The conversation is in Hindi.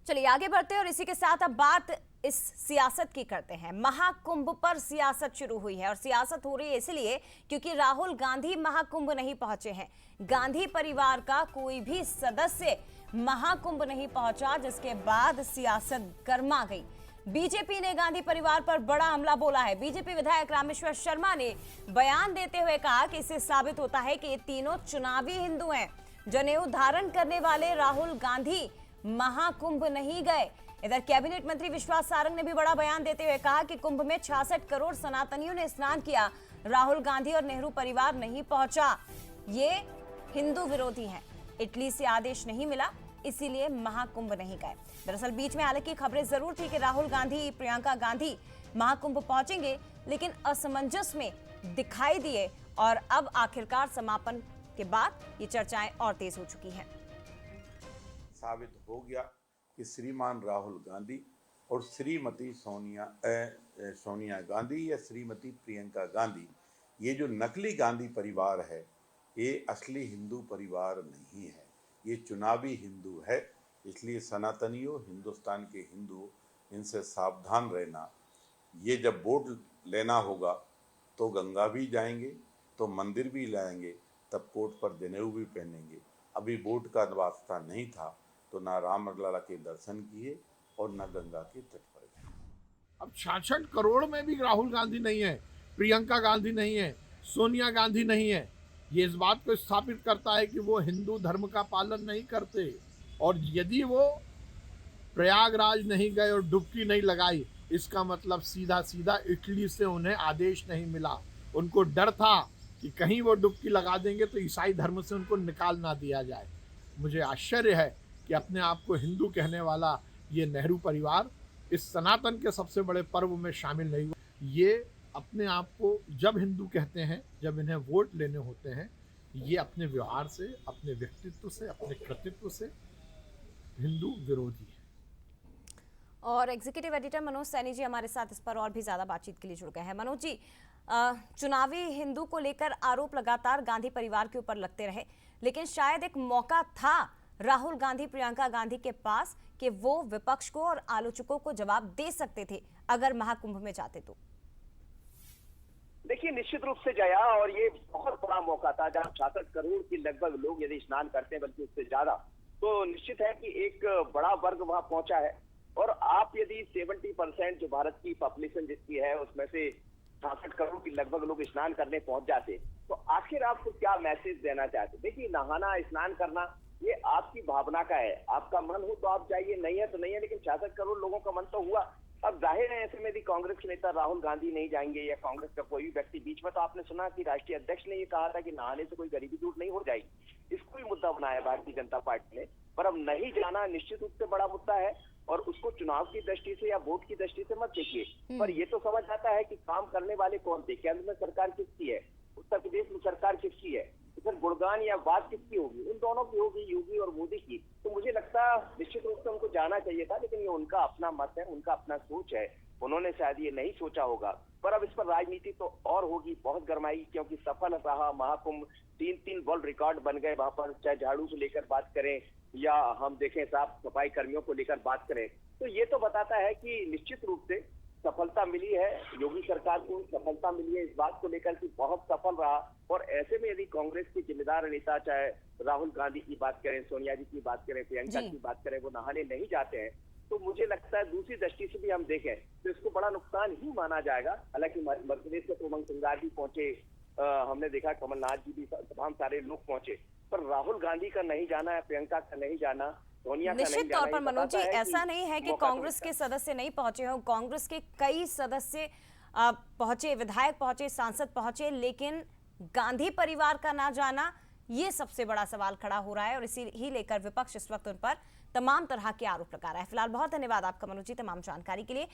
चलिए आगे बढ़ते हैं और इसी के साथ अब बात इस सियासत की करते हैं। महाकुंभ पर सियासत शुरू हुई है और सियासत हो रही है इसलिए क्योंकि राहुल गांधी महाकुंभ नहीं पहुंचे हैं। गांधी परिवार का कोई भी सदस्य महाकुंभ नहीं पहुंचा, जिसके बाद सियासत गर्मा गई। बीजेपी ने गांधी परिवार पर बड़ा हमला बोला है। बीजेपी विधायक रामेश्वर शर्मा ने बयान देते हुए कहा कि इससे साबित होता है कि ये तीनों चुनावी हिंदू हैं। जनेऊ धारण करने वाले राहुल गांधी महाकुंभ नहीं गए। इधर कैबिनेट मंत्री विश्वास सारंग ने भी बड़ा बयान देते हुए कहा कि कुंभ में 66 करोड़ सनातनियों ने स्नान किया, राहुल गांधी और नेहरू परिवार नहीं पहुंचा। ये हिंदू विरोधी हैं। इटली से आदेश नहीं मिला, इसीलिए महाकुंभ नहीं गए। दरअसल बीच में हालांकि खबरें जरूर थी कि राहुल गांधी, प्रियंका गांधी महाकुंभ पहुंचेंगे, लेकिन असमंजस में दिखाई दिए और अब आखिरकार समापन के बाद ये चर्चाएं और तेज हो चुकी हैं। साबित हो गया कि श्रीमान राहुल गांधी और श्रीमती सोनिया गांधी या श्रीमती प्रियंका गांधी, ये जो नकली गांधी परिवार है, ये असली हिंदू परिवार नहीं है। ये चुनावी हिंदू है। इसलिए सनातनियों, हिंदुस्तान के हिंदू, इनसे सावधान रहना। ये जब वोट लेना होगा तो गंगा भी जाएंगे, तो मंदिर भी लाएंगे, तब कोट पर जनेऊ भी पहनेंगे। अभी वोट का वास्ता नहीं था तो ना रामलला के दर्शन किए और न गंगा के तट पर गए। अब 66 करोड़ में भी राहुल गांधी नहीं है, प्रियंका गांधी नहीं है, सोनिया गांधी नहीं है। ये इस बात को स्थापित करता है कि वो हिंदू धर्म का पालन नहीं करते। और यदि वो प्रयागराज नहीं गए और डुबकी नहीं लगाई, इसका मतलब सीधा सीधा इटली से उन्हें आदेश नहीं मिला। उनको डर था कि कहीं वो डुबकी लगा देंगे तो ईसाई धर्म से उनको निकाल ना दिया जाए। मुझे आश्चर्य है कि अपने आप को हिंदू कहने वाला ये नेहरू परिवार इस सनातन के सबसे बड़े पर्व में शामिल नहीं हुआ। ये अपने आप को जब हिंदू कहते हैं, जब इन्हें वोट लेने होते हैं, ये अपने व्यवहार से, अपने व्यक्तित्व से, अपने कृतित्व से हिंदू विरोधी है। और एग्जीक्यूटिव एडिटर मनोज सैनी जी हमारे साथ इस पर और भी ज्यादा बातचीत के लिए जुड़ गए हैं। मनोज जी, चुनावी हिंदू को लेकर आरोप लगातार गांधी परिवार के ऊपर लगते रहे, लेकिन शायद एक मौका था राहुल गांधी, प्रियंका गांधी के पास कि वो विपक्ष को और आलोचकों को जवाब दे सकते थे अगर महाकुंभ में जाते तो। देखिए, निश्चित रूप से जया, और ये बहुत बड़ा मौका था जहां 66 करोड़ के लगभग लोग यदि स्नान करते हैं, बल्कि उससे ज्यादा, तो निश्चित है कि एक बड़ा वर्ग वहां पहुंचा है। और आप यदि 70% जो भारत की पॉपुलेशन जिसकी है, उसमें से 66 करोड़ के लगभग लोग स्नान करने पहुंच जाते, तो आखिर आपको क्या मैसेज देना चाहते? देखिए, नहाना, स्नान करना, ये आपकी भावना का है। आपका मन हो तो आप जाइए, नहीं है तो नहीं है, लेकिन 66 करोड़ लोगों का मन तो हुआ। अब जाहिर है ऐसे में यदि कांग्रेस के नेता राहुल गांधी नहीं जाएंगे या कांग्रेस का कोई भी व्यक्ति, बीच में तो आपने सुना कि राष्ट्रीय अध्यक्ष ने ये कहा था कि नहाने से कोई गरीबी दूर नहीं हो जाएगी। इसको भी मुद्दा बनाया भारतीय जनता पार्टी ने। पर अब नहीं जाना निश्चित रूप से बड़ा मुद्दा है, और उसको चुनाव की दृष्टि से या वोट की दृष्टि से मत देखिए। पर ये तो समझ आता है कि काम करने वाले कौन थे, केंद्र में सरकार किसकी है, उत्तर प्रदेश में सरकार किसकी है, फिर गुणगान या बात किसकी होगी? उन दोनों की होगी, योगी और मोदी की। तो मुझे लगता है निश्चित रूप से उनको जाना चाहिए था, लेकिन ये उनका अपना मत है, उनका अपना सोच है। उन्होंने शायद ये नहीं सोचा होगा। पर अब इस पर राजनीति तो और होगी, बहुत गरमाई, क्योंकि सफल रहा महाकुंभ। 3 वर्ल्ड रिकॉर्ड बन गए वहां पर, चाहे झाड़ू से लेकर बात करें या हम देखें साफ सफाई कर्मियों को लेकर बात करें। तो ये तो बताता है कि निश्चित रूप से सफलता मिली है, योगी सरकार को सफलता मिली है इस बात को लेकर कि बहुत सफल रहा। और ऐसे में यदि कांग्रेस के जिम्मेदार नेता, चाहे राहुल गांधी की बात करें, सोनिया जी की बात करें, प्रियंका की बात करें, वो नहाने नहीं जाते हैं, तो मुझे लगता है दूसरी दृष्टि से भी हम देखें तो इसको बड़ा नुकसान ही माना जाएगा। हालांकि मध्य प्रदेश से उमंग सिंगार भी पहुंचे, हमने देखा कमलनाथ जी भी, तमाम सारे लोग पहुंचे, पर राहुल गांधी का नहीं जाना है, प्रियंका का नहीं जाना, निश्चित तौर पर मनोज जी, ऐसा नहीं है कि कांग्रेस के सदस्य नहीं पहुंचे हों। कांग्रेस के कई सदस्य पहुंचे, विधायक पहुंचे, सांसद पहुंचे, लेकिन गांधी परिवार का ना जाना, ये सबसे बड़ा सवाल खड़ा हो रहा है और इसी ही लेकर विपक्ष इस वक्त उन पर तमाम तरह के आरोप लगा रहा है। फिलहाल बहुत धन्यवाद आपका मनोज जी तमाम जानकारी के लिए।